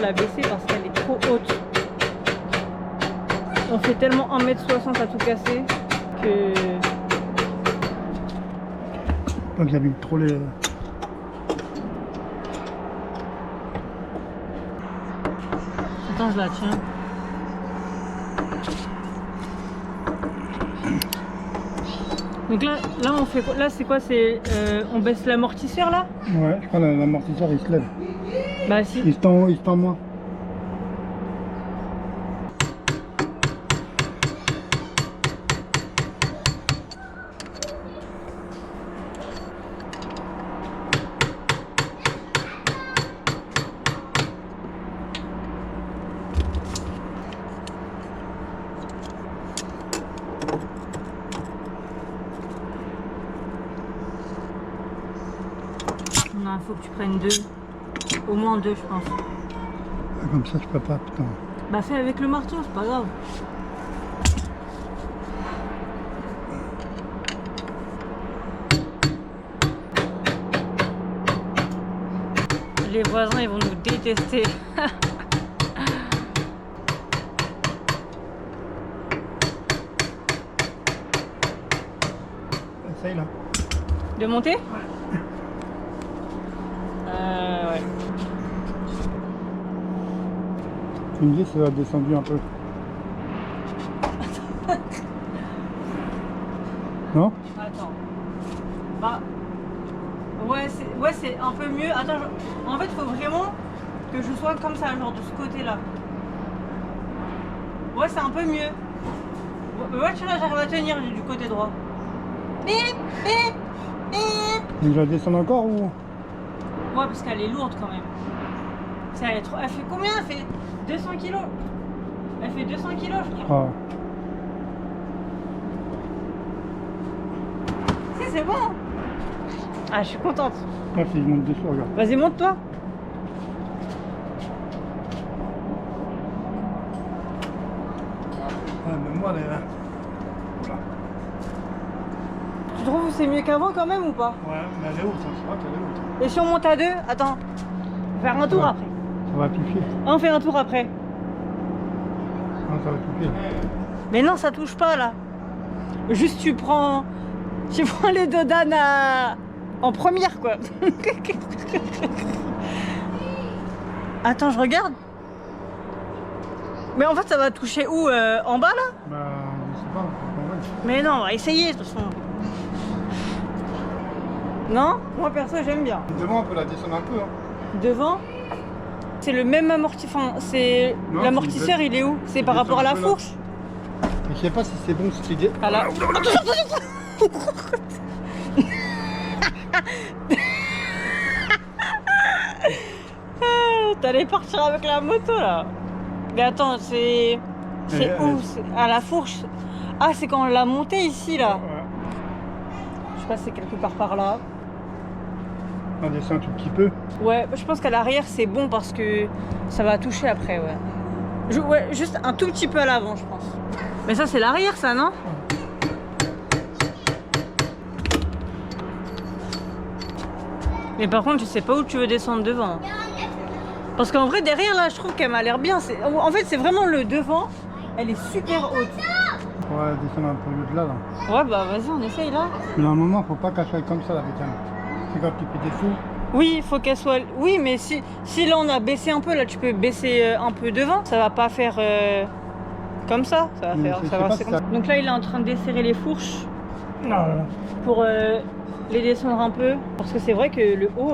de la baisser parce qu'elle est trop haute. On fait tellement 1m60 à tout casser que... Donc j'habite trop les... Attends, je la tiens. Donc là on fait quoi? Là c'est quoi? C'est on baisse l'amortisseur là? Ouais, je crois que l'amortisseur il se lève. Bah si. Il se tend moins. Non, il faut que tu prennes deux. Au moins deux, je pense. Comme ça je peux pas, putain. Bah fais avec le marteau, c'est pas grave. Les voisins ils vont nous détester. Essaye là. De monter? Ouais. Tu me dis si ça a descendu un peu. Non? Attends. Bah. Ouais, c'est un peu mieux. Attends, en fait, faut vraiment que je sois comme ça, genre de ce côté-là. Ouais, c'est un peu mieux. Ouais, tu vois, j'arrive à tenir du côté droit. Bip, bip, bip. Tu la descendre encore ou? Ouais, parce qu'elle est lourde quand même. Elle fait combien? Elle fait 200 kilos. Elle fait 200 kilos, je crois. Ah. Si, c'est bon. Ah, je suis contente. Là, si je monte dessous, regarde. Vas-y, monte-toi. Ah, mais moi, elle est là. Tu trouves que c'est mieux qu'avant quand même ou pas? Ouais, mais elle est haute, hein. Je crois qu'elle est haute. Et si on monte à deux? Attends. On va faire un tour Ouais. après. Ça va piquer. On fait un tour après. Non, ça va piquer. Mais non, ça touche pas là. Juste tu prends les deux d'Anne en première quoi. Attends, je regarde. Mais en fait, ça va toucher où? En bas là? Bah, je sais pas, faut qu'on voie. Mais non, on va essayer de toute façon. Non? Moi perso, j'aime bien. Devant, on peut la descendre un peu. Hein. Devant, c'est le même amortisseur. Enfin, c'est Non, l'amortisseur, tu il est où? C'est tu par rapport à la descends un peu, là. fourche? Mais je sais pas si c'est bon cette idée. À la... T'allais partir avec la moto là. Mais attends, c'est où? C'est à la fourche. Ah, c'est quand on l'a monté ici là. Ouais. Je sais pas, c'est quelque part par là. On descend un tout petit peu. Ouais, je pense qu'à l'arrière c'est bon parce que ça va toucher après, ouais. Ouais, juste un tout petit peu à l'avant, je pense. Mais ça, c'est l'arrière, ça, non? Mais par contre, je sais pas où tu veux descendre devant. Parce qu'en vrai, derrière, là, je trouve qu'elle m'a l'air bien. En fait, c'est vraiment le devant. Elle est super haute. Ouais, descendre un peu de là. Ouais, bah vas-y, on essaye là. Mais à un moment, faut pas qu'elle soit comme ça la bécane. C'est quand tu fais des fous. Oui, il faut qu'elle soit... Oui, mais si là, on a baissé un peu, là, tu peux baisser un peu devant. Ça va pas faire comme ça. Ça va Mais faire... je Ça sais va pas c'est si comme ça- ça. Donc là, il est en train de desserrer les fourches Non. pour les descendre un peu. Parce que c'est vrai que le haut...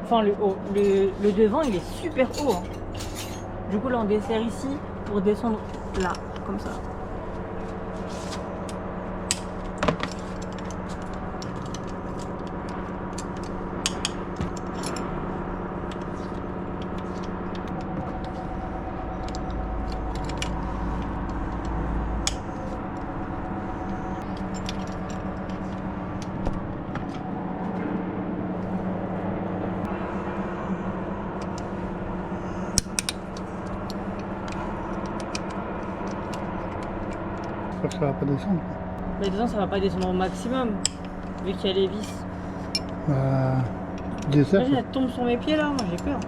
Enfin, le haut. Le devant, il est super haut. Hein. Du coup, là, on desserre ici pour descendre là, comme ça. J'espère que ça va pas descendre. Mais disons, ça va pas descendre au maximum, vu qu'il y a les vis. Bah, dessert. Imagine, elle tombe sur mes pieds là, moi j'ai peur.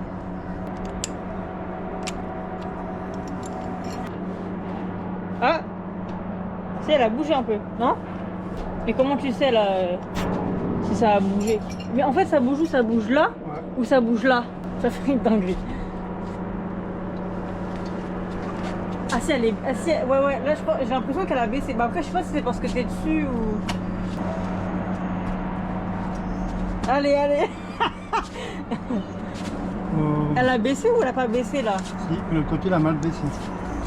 Si, elle a bougé un peu, non? Mais comment tu sais là si ça a bougé? Mais en fait, ça bouge où? Ça bouge là? Ouais. Ou ça bouge là? Ça fait une dinguerie. Ah si, elle est... Ah, si, ouais, là j'ai l'impression qu'elle a baissé. Bah après, je sais pas si c'est parce que t'es dessus ou... Allez. Elle a baissé ou elle a pas baissé là? Si, le côté, il a mal baissé.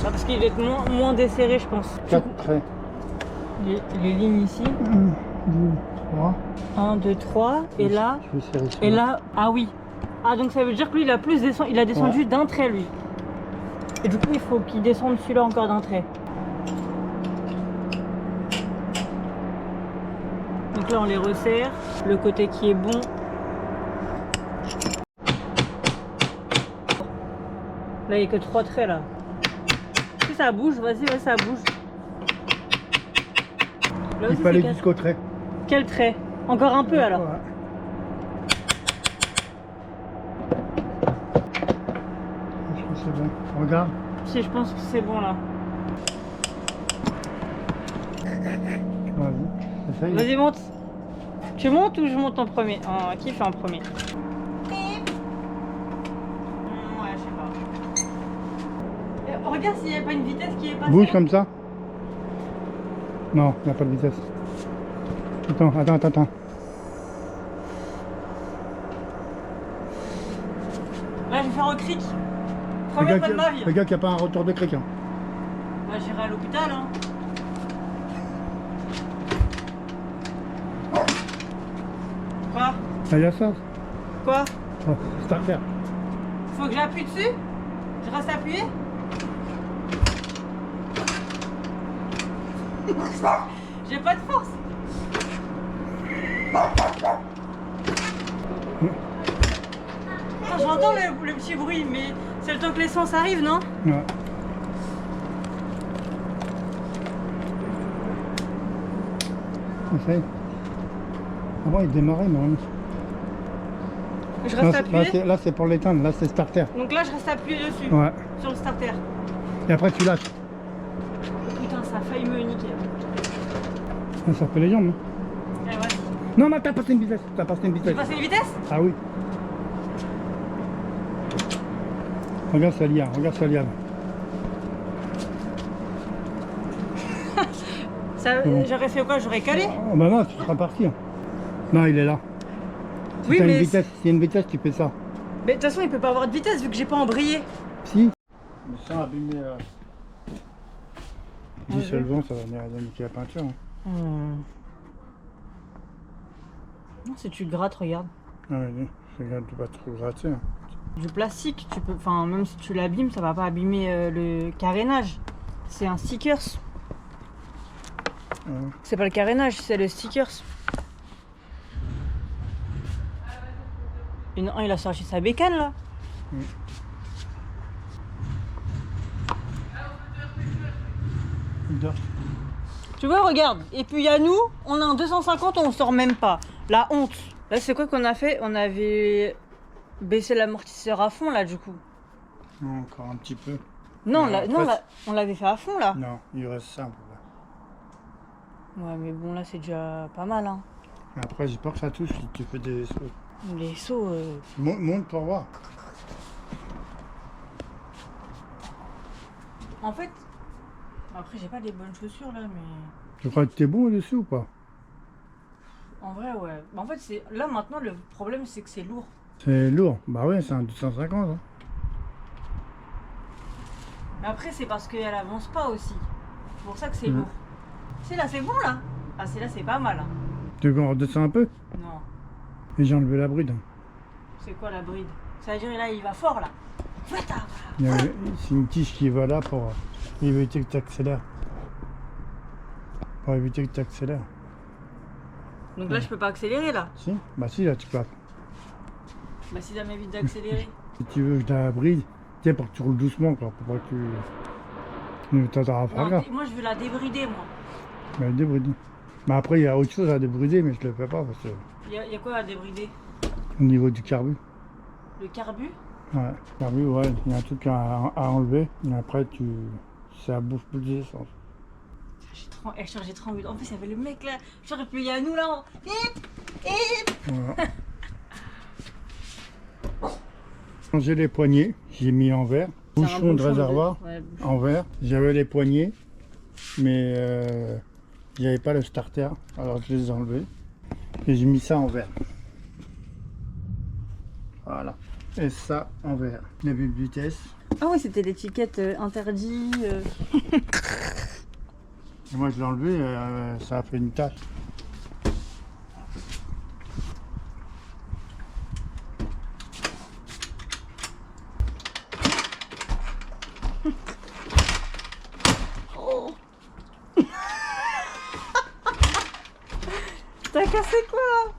Bah, parce qu'il doit être moins desserré, je pense. 4 traits. Les lignes ici. 1, 2, 3. 1, 2, 3. Et là... Je vais serrer Et là... Ah oui. Ah donc ça veut dire que lui, il a descendu d'un trait, lui. Et du coup, il faut qu'il descende celui-là encore d'un trait. Donc là, on les resserre. Le côté qui est bon. Là, il n'y a que 3 traits, là. Si ça bouge, vas-y, ouais, ça bouge. Là Il aussi, fallait c'est jusqu'au trait. Quel trait? Encore un peu, alors. Ouais. Je pense que c'est bon. Regarde. Si, je pense que c'est bon, là. Vas-y. Essaye. Vas-y, monte. Tu montes ou je monte en premier? Qui fait en premier? Ouais, je sais pas. Regarde s'il n'y a pas une vitesse qui est passée. Bouge comme ça. Non, il n'y a pas de vitesse. Attends. Là, je vais faire un cric. Première fois de ma vie. Regarde qu'il n'y a pas un retour de cric. Hein. Bah, j'irai à l'hôpital. Hein. Quoi? Il y a ça. Quoi? Oh, starter. Faut que j'appuie dessus? Je reste appuyé? J'ai pas de force. J'entends le petit bruit, mais c'est le temps que l'essence arrive, non? Ouais. Essaye. Ah bon, il démarrait, non? Je reste appuyé. Là, c'est pour l'éteindre. Là, c'est starter. Donc là, je reste appuyé dessus. Ouais. Sur le starter. Et après, tu lâches. Putain, ça a failli me niquer. Ça fait les jambes. Eh, vas-y. Non, t'as passé une vitesse. J'ai passé une vitesse? Ah oui. Regarde ça liane. Bon. J'aurais fait quoi? J'aurais calé? Oh, bah non, tu seras parti. Hein. Non, il est là. Si Oui, t'as mais une vitesse, s'il y a une vitesse, tu fais ça. Mais de toute façon, il peut pas avoir de vitesse vu que j'ai pas embrayé. Si. Mais ça, abîmer. Ouais, c'est le vent, ça va venir niquer la peinture. Hein. Non, si tu grattes, regarde. Ah oui, regarde, tu vas trop gratter. Hein. Du plastique, tu peux, enfin, même si tu l'abîmes, ça va pas abîmer le carénage. C'est un stickers. C'est pas le carénage, c'est le stickers. Et non, il a sorti sa bécane là. Tu vois, regarde. Et puis il y a nous, on a un 250, on sort même pas. La honte. Là, c'est quoi qu'on a fait? On avait baissé l'amortisseur à fond là, du coup. Non, encore un petit peu. Non, on l'avait fait à fond là. Non, il reste simple. Ouais, mais bon, là, c'est déjà pas mal. Hein. Après, j'ai peur que ça touche si tu fais des sauts. Les sauts. Monte pour voir. En fait, après, j'ai pas des bonnes chaussures là, mais. Tu crois que t'es bon dessus ou pas? En vrai, ouais. En fait, c'est là maintenant, le problème, c'est que c'est lourd. C'est lourd. Bah ouais, c'est un 250. Hein. Mais après, c'est parce qu'elle avance pas aussi. C'est pour ça que c'est lourd. C'est là, c'est bon là. Ah, c'est là, c'est pas mal. Hein. Tu veux qu'on redescende un peu? Non. Et j'ai enlevé la bride. C'est quoi la bride? Ça veut dire là, il va fort là. C'est une tige qui va là pour éviter que tu accélères. Pour éviter que tu accélères. Donc là, je peux pas accélérer là. Si? Bah si, là tu peux. Bah si ça m'évite d'accélérer. Si tu veux que je la bride, tiens, pour que tu roules doucement, quoi. Pour pas que tu... T'attends à faire gaffe. Moi, je veux la débrider, moi. Mais débrider. Mais après, il y a autre chose à débrider, mais je le fais pas parce que... Il y a quoi à débrider? Au niveau du carbu. Le carbu? Ouais, carbu, ouais, il y a un truc à enlever. Et après, ça bouffe plus d'essence. Elle chargeait trop vite. En plus, il y avait le mec là. Genre, puis il y a nous là. Voilà. J'ai les poignées, j'ai mis en verre. Bouchon de réservoir en verre. J'avais les poignées, mais il n'y avait pas le starter, alors je les ai enlevés. Et j'ai mis ça en verre. Voilà. Et ça en verre. Les bulles de vitesse. Ah oui, c'était l'étiquette interdit. Et moi je l'ai enlevé, ça a fait une tache. Oh. T'as cassé quoi là?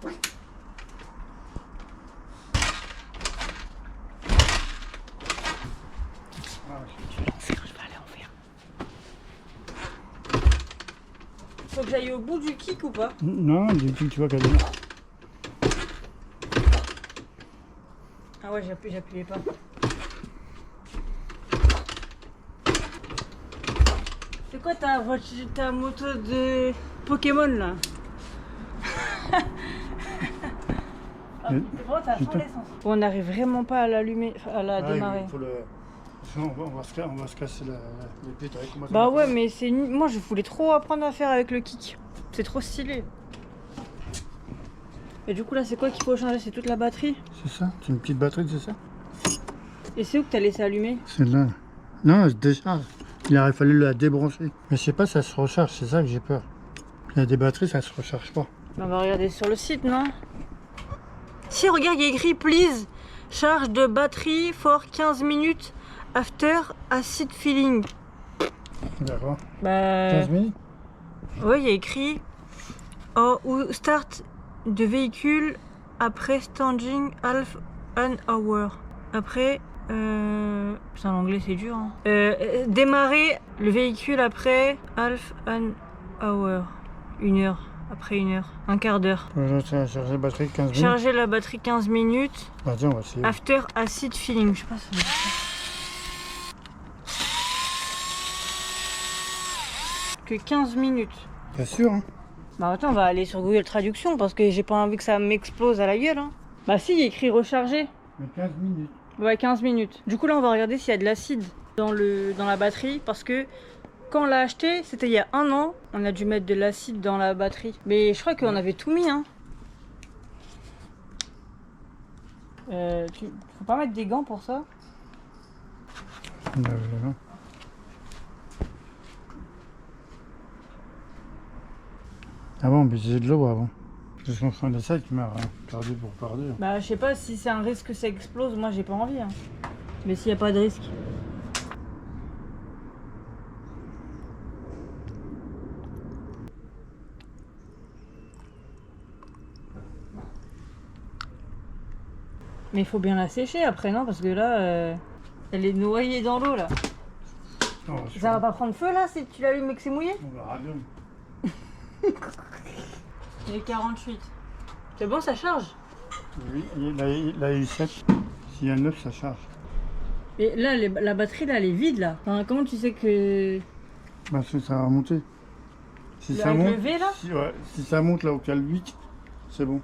Je vais aller en faire. Faut que j'aille au bout du kick ou pas? Non, du coup tu vois quasiment. Ah ouais, j'appuyais pas. C'est quoi ta moto de Pokémon là? Ah, c'est bon, ça sent l'essence. On n'arrive vraiment pas à l'allumer, à la démarrer. Il faut le... on va se casser les pieds. Bah ouais, mais c'est moi je voulais trop apprendre à faire avec le kick. C'est trop stylé. Et du coup là c'est quoi qu'il faut changer? C'est toute la batterie? C'est ça, c'est une petite batterie, c'est ça? Et c'est où que t'as laissé allumer? C'est là. Non, elle se décharge. Il aurait fallu la débrancher. Mais je sais pas, ça se recharge, c'est ça que j'ai peur. Il y a des batteries, ça se recharge pas. On va regarder sur le site, non? Si, regarde, il y a écrit please, charge de batterie for 15 minutes after acid filling. D'accord. Bah. 15 minutes? Ouais, il y a écrit ou start de véhicule après standing half an hour. Après. Putain, l'anglais c'est dur. Hein. Démarrer le véhicule après half an hour. 1 heure. Après 1 heure. Un quart d'heure. Charger la batterie 15 minutes. Charger la batterie 15 minutes. Vas-y, on va essayer. After acid filling. Je sais pas si ça veut dire ça. Que 15 minutes. Bien sûr, hein. Bah attends, on va aller sur Google Traduction parce que j'ai pas envie que ça m'explose à la gueule. Hein. Bah si, il y a écrit recharger. Mais 15 minutes. Ouais, 15 minutes. Du coup, là, on va regarder s'il y a de l'acide dans la batterie parce que quand on l'a acheté, c'était il y a 1 an. On a dû mettre de l'acide dans la batterie. Mais je crois qu'on avait tout mis. Hein. Faut pas mettre des gants pour ça. Ah bon, mais j'ai de l'eau avant. Parce qu'on fait de ça, tu m'as perdu pour perdu. Bah, je sais pas si c'est un risque que ça explose. Moi, j'ai pas envie. Hein. Mais s'il n'y a pas de risque. Mais il faut bien la sécher après, non? Parce que là, elle est noyée dans l'eau, là. Non, Ça va pas prendre feu, là, si tu l'allumes et que c'est mouillé? On verra bien. Il est 48. C'est bon, ça charge? Oui, il a eu 7. S'il y a 9, ça charge. Et là, la batterie, là, elle est vide, là. Enfin, comment tu sais que... Parce que ça va monter. Si ça avec monte, le V, là? si ça monte là au cal 8, c'est bon.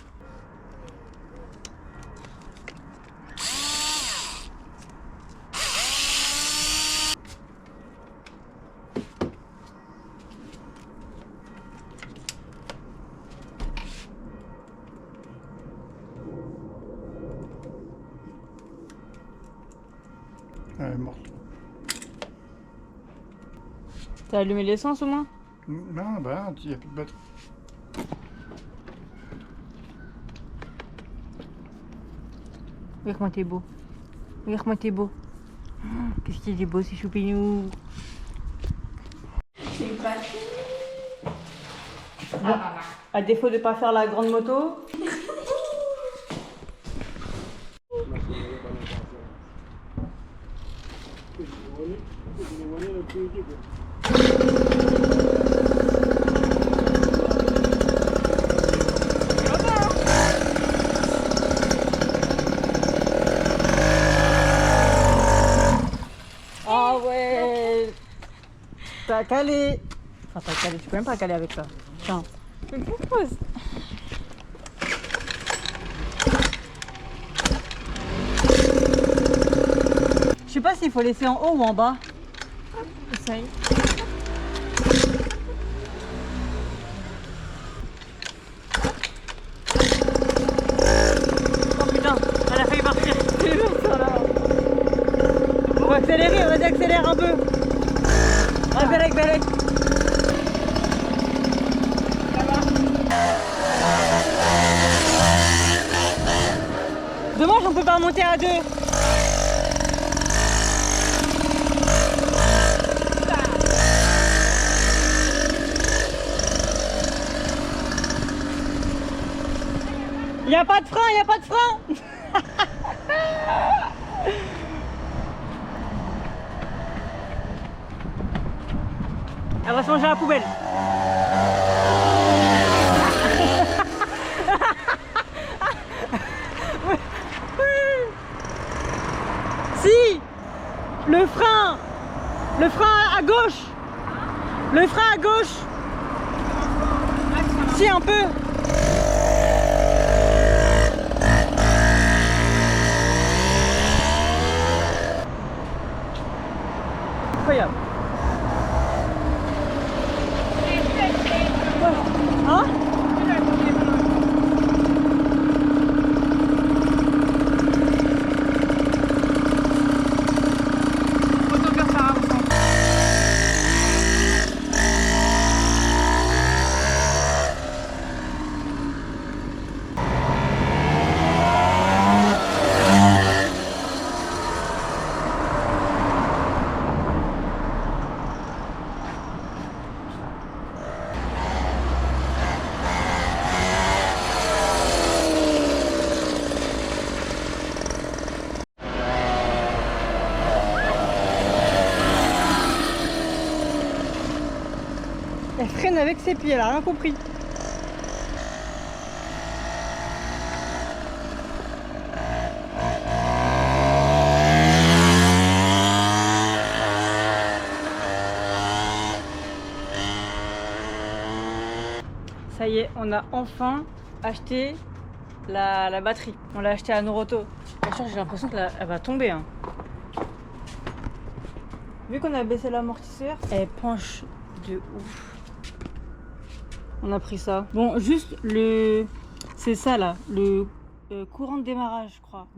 Elle est morte. T'as allumé l'essence au moins? Non, bah il n'y a plus de batterie. Regarde moi t'es beau. Regarde moi t'es beau. Qu'est-ce qu'il est beau, c'est choupinou. C'est pas bon, à défaut de pas faire la grande moto. Ah ouais, t'as calé. Enfin, t'as calé, tu peux même pas caler avec ça. Tiens. Je me propose. Je sais pas s'il faut laisser en haut ou en bas. Essaye. Oh putain, elle a failli partir. On va accélérer, vas-y accélère un peu. Ah Belek, Belek. Dommage, on peut pas monter à deux. Il n'y a pas de frein, il n'y a pas de frein. Elle va se manger à la poubelle. Si, le frein à gauche, le frein à gauche. Si, un peu. Incroyable. Hein? Elle freine avec ses pieds, elle a rien compris. Ça y est, on a enfin acheté la batterie. On l'a acheté à Noroto. Franchement, j'ai l'impression qu'elle va tomber. Hein. Vu qu'on a baissé l'amortisseur, elle penche de ouf. On a pris ça. Bon, juste c'est ça là, le courant de démarrage, je crois.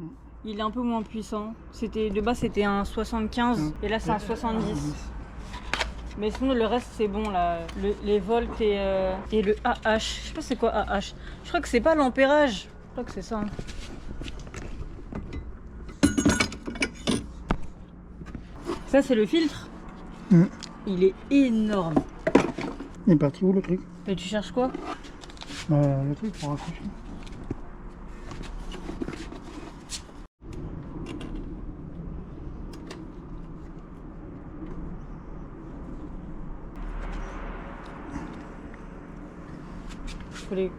Il est un peu moins puissant. De base, c'était un 75 et là, c'est un 70. Mais sinon, le reste, c'est bon là. Les volts et le AH. Je sais pas c'est quoi AH. Je crois que c'est pas l'ampérage. Je crois que c'est ça. Hein. Ça, c'est le filtre. Il est énorme. Il est parti où le truc? Mais tu cherches quoi? Le truc pour raccrocher. Faut les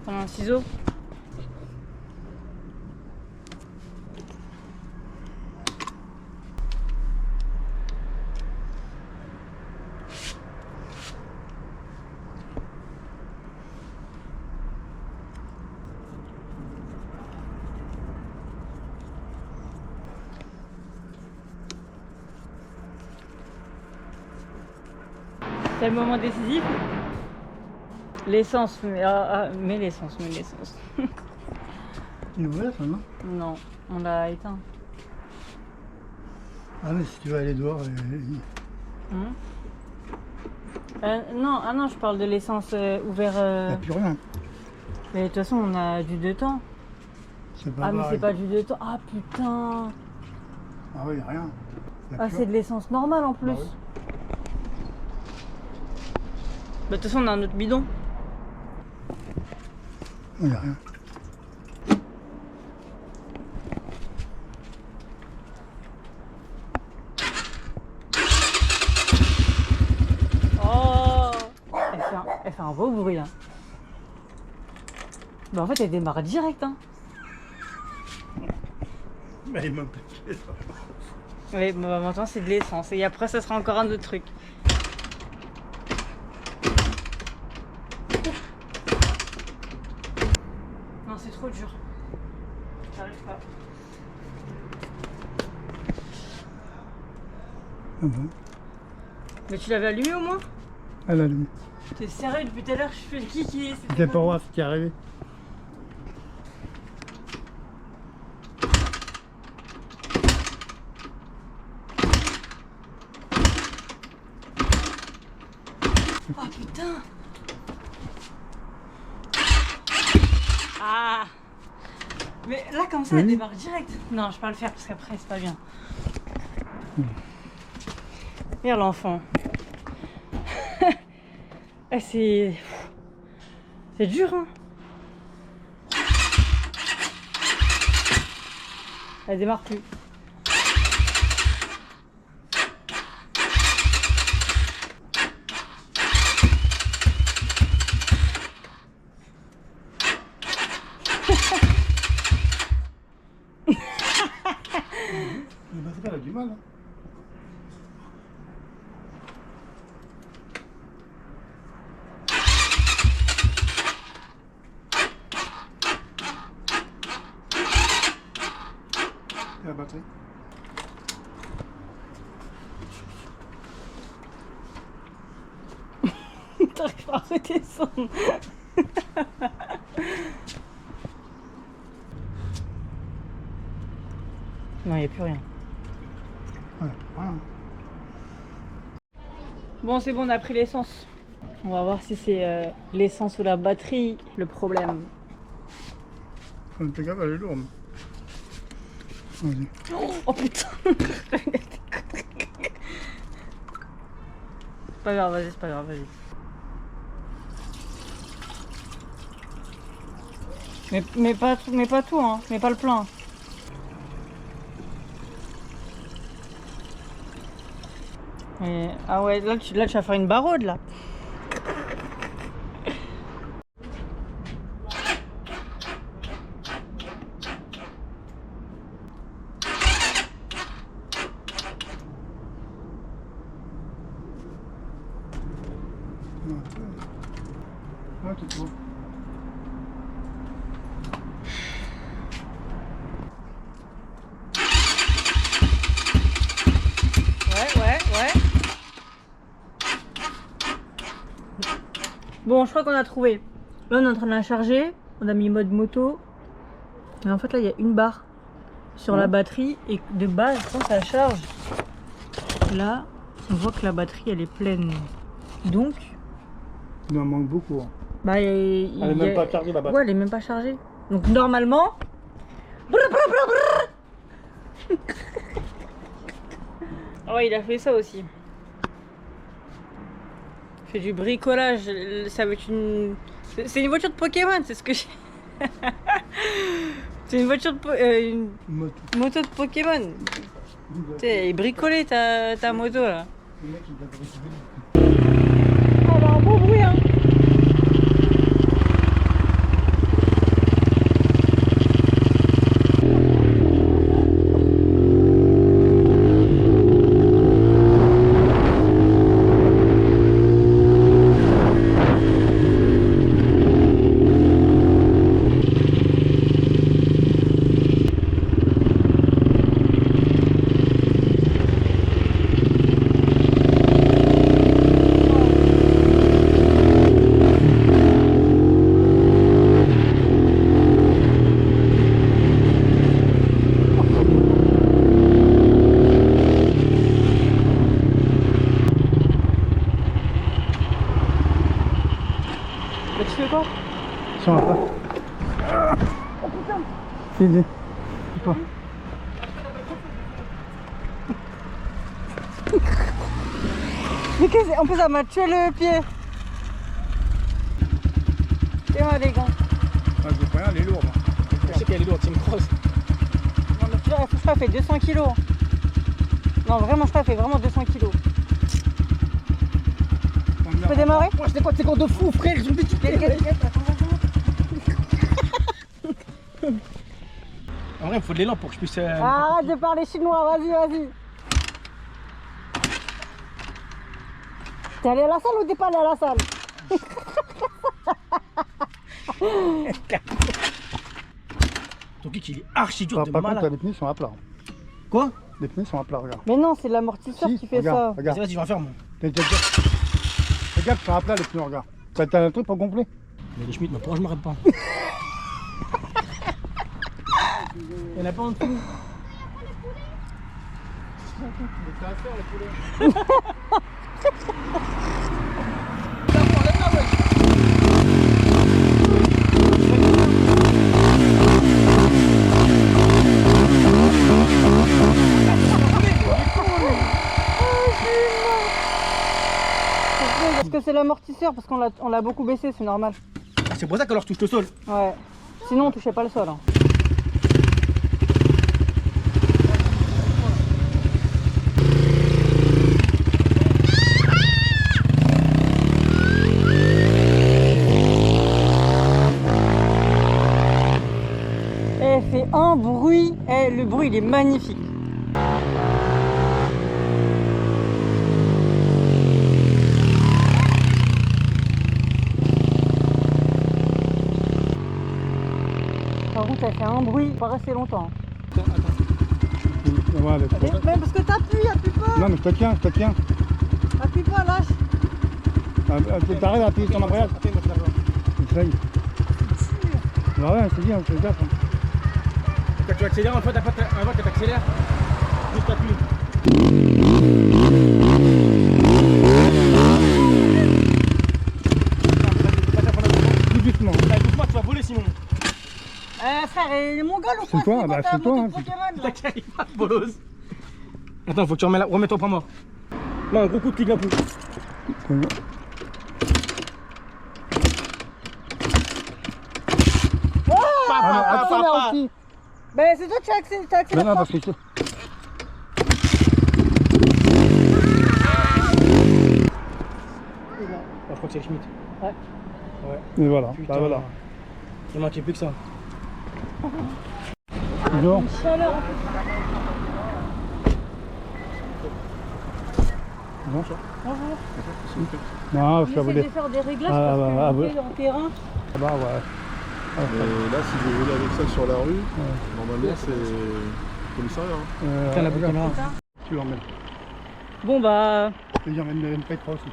prendre un ciseau. C'est le moment décisif. L'essence, mais l'essence. Il est ouvert ça, non? Non, on l'a éteint. Ah mais si tu vas aller dehors... Non, je parle de l'essence ouvert. Il n'y a plus rien. Mais de toute façon, on a du 2 temps. C'est pas mais pareil. c'est pas du 2 temps. Ah putain. Ah oui, il n'y a rien. Ah, c'est de l'essence normale en plus. Bah oui. Bah, de toute façon, on a un autre bidon. Il n'y a rien. Oh, elle fait un beau bruit. Hein. Bah, en fait, elle démarre direct. Hein. Bah, il m'a piqué ça. Oui, bah, maintenant c'est de l'essence. Et après, ça sera encore un autre truc. bon. Mais tu l'avais allumé au moins? Elle a allumé. T'es sérieux depuis tout à l'heure, je fais le kiki. C'était pour voir ce qui est arrivé. Oh putain! Ah! Mais là comme ça, elle démarre direct. Non, je peux pas le faire parce qu'après c'est pas bien. Regarde l'enfant. C'est dur, hein. Elle démarre plus. Elle a du mal. Hein. Et la batterie. T'arrives pas à redescendre. Non, il n'y a plus rien. Ouais, voilà. Bon, c'est bon, on a pris l'essence. On va voir si c'est l'essence ou la batterie le problème. Le pick-up, elle est lourde. Vas-y. Oh putain. C'est pas grave, vas-y, c'est pas grave, vas-y. Mais pas tout, hein. Mais pas le plein. Ah ouais, là tu vas faire une baraude là. Ouais, c'est trop. Ouais. Bon, je crois qu'on a trouvé. Là, on est en train de la charger. On a mis mode moto. Mais en fait, là, il y a une barre sur la batterie. Et de base, quand ça charge, là, on voit que la batterie, elle est pleine. Donc... Il en manque beaucoup. Hein. Bah, elle est même pas chargée, la batterie. Ouais, elle est même pas chargée. Donc, normalement... Ah ouais, il a fait ça aussi. Il fait du bricolage. Ça va être une... C'est une voiture de Pokémon, c'est ce que j'ai... C'est une voiture de... une moto de Pokémon. Tu sais, bricoler ta moto là. Le mec, il va bricoler. Oh, bah, un beau bruit, hein. Bah, tu fais quoi? Ça va pas. Oh putain. Fini. Pas. Mais qu'est-ce que... En plus, ça m'a tué le pied. Et moi, les gars. Ah, je sais pas, elle est lourde. Je sais qu'elle est lourde, c'est une crosse. Non, mais je crois qu'elle fait 200 kilos. Non, vraiment, je crois qu'elle fait vraiment 200 kilos. Tu peux démarrer? Moi, je sais pas de secondes de fou, frère, je me dis En vrai, il me faut de l'élan pour que je puisse. Arrête de parler chinois, vas-y. T'es allé à la salle ou t'es pas allé à la salle? Ton kick, il est archi dur Par de contre, malade. les pneus sont à plat. Quoi? Les pneus sont à plat, regarde. Mais non, c'est l'amortisseur Si, qui fait regarde, ça. regarde. Vas-y, je vais en faire moi. Regarde, ils sont à plat les pneus, regarde. T'as un truc pour gonfler? Mais les Schmitt, mais pourquoi je m'arrête pas? Il y en a pas en dessous. Parce que c'est l'amortisseur, parce qu'on l'a beaucoup baissé, c'est normal. C'est pour ça qu'alors je touche le sol. Ouais. Sinon on touchait pas le sol. Hein. Elle fait un bruit, le bruit il est magnifique. Par contre, elle fait un bruit, pas rester longtemps. Ouais, Mais parce que appuie pas. non, mais je te tiens, je te tiens. Appuie pas, lâche. T'arrêtes à appuyer sur l'embrayage. Essaye. Bah ouais, c'est bien, c'est gaffe. Quand tu accélères, en fait, quand tu accélères, juste appuie. Plus doucement. Doucement, tu vas voler sinon. Frère, il est mongol ou quoi? C'est toi, bah c'est toi. T'inquiète pas, bolos. Attends, faut que tu remettes ton point mort. Là, un gros coup de clic d'un coup. Accélère aussi. Ben c'est toi qui accélères. Non, parce que Je crois que c'est le Schmitt. Et voilà, Putain. bah voilà. Il manquait plus que ça. Bonjour. Chaleur. Bonjour. Bonjour. Non, je suis à J'essaie voler. de faire des réglages Ah, parce bah, que ouais. j'ai en terrain. Ah bah ouais. Et là, si je voulais avec ça sur la rue, normalement c'est commissariat. Hein. Tiens, la regarde, caméra. tu l'emmènes. Bon bah, Et j'emmène le MP3 aussi.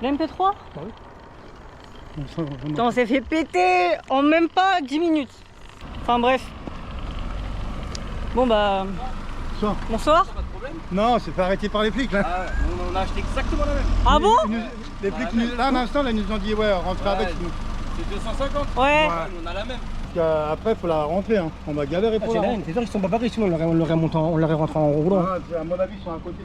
la MP3 On Putain, on s'est fait péter en même pas 10 minutes. Enfin bref. Bon bah, Bonsoir. bonsoir. Non, c'est fait arrêter par les flics là. Ah, on a acheté exactement la même. Ah bon? Les flics, là, un instant, là, ils nous ont dit, ouais, rentrez avec nous. C'est 250. Ouais. On a la même. Après, il faut la rentrer, hein. On va galérer pour C'est la la rentrer. même. C'est sûr qu'ils sont pas barrés, sinon on l'aurait rentré en roulant. Ah, à mon avis, ils sont à côté.